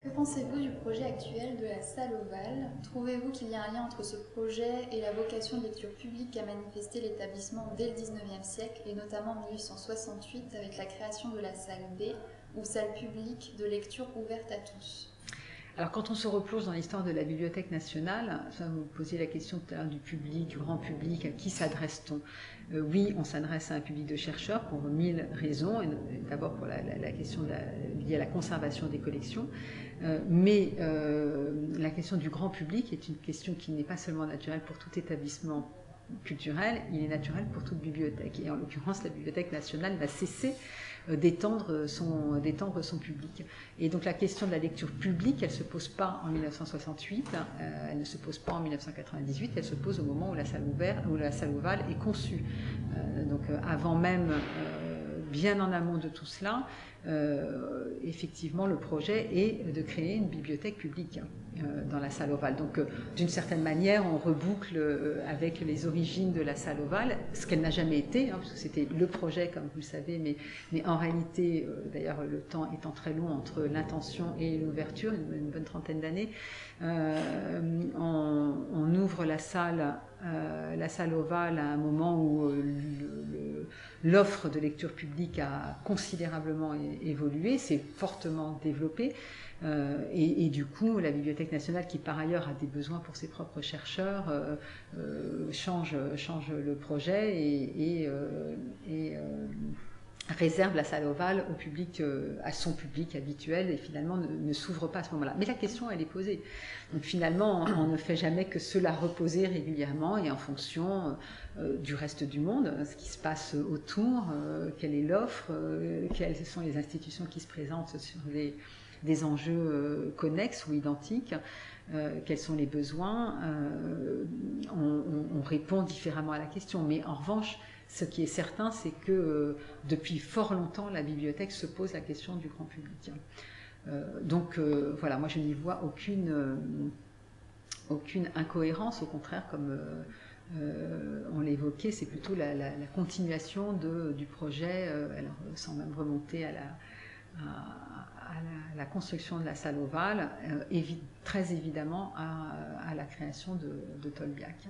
Que pensez-vous du projet actuel de la salle ovale? Trouvez-vous qu'il y a un lien entre ce projet et la vocation de lecture publique qu'a manifesté l'établissement dès le XIXe siècle, et notamment en 1868 avec la création de la salle B, ou salle publique de lecture ouverte à tous? Alors quand on se replonge dans l'histoire de la Bibliothèque nationale, vous posiez la question tout à l'heure du public, du grand public, à qui s'adresse-t-on? Oui, on s'adresse à un public de chercheurs pour mille raisons, et d'abord pour la question liée à la conservation des collections, mais la question du grand public est une question qui n'est pas seulement naturelle pour tout établissement culturel, il est naturel pour toute bibliothèque. Et en l'occurrence, la Bibliothèque nationale va cesser d'étendre son public. Et donc la question de la lecture publique, elle ne se pose pas en 1968, elle ne se pose pas en 1998, elle se pose au moment où la salle ovale est conçue. Donc avant même, bien en amont de tout cela, effectivement, le projet est de créer une bibliothèque publique dans la salle ovale. Donc, d'une certaine manière, on reboucle avec les origines de la salle ovale, ce qu'elle n'a jamais été, parce que c'était le projet, comme vous le savez, mais en réalité, d'ailleurs, le temps étant très long entre l'intention et l'ouverture, une bonne trentaine d'années, on ouvre la salle ovale à un moment où l'offre de lecture publique a considérablement évolué, s'est fortement développée, et du coup la Bibliothèque nationale, qui par ailleurs a des besoins pour ses propres chercheurs, change le projet et réserve la salle ovale au public, à son public habituel, et finalement ne s'ouvre pas à ce moment-là. Mais la question, elle est posée. Donc finalement, on ne fait jamais que cela reposer régulièrement et en fonction du reste du monde, ce qui se passe autour, quelle est l'offre, quelles sont les institutions qui se présentent sur des enjeux connexes ou identiques, quels sont les besoins. On répond différemment à la question, mais en revanche, ce qui est certain, c'est que depuis fort longtemps, la bibliothèque se pose la question du grand public. Donc voilà, moi je n'y vois aucune incohérence, au contraire, comme on l'évoquait, c'est plutôt la continuation du projet, alors, sans même remonter à la construction de la salle ovale, très évidemment à la création de Tolbiac.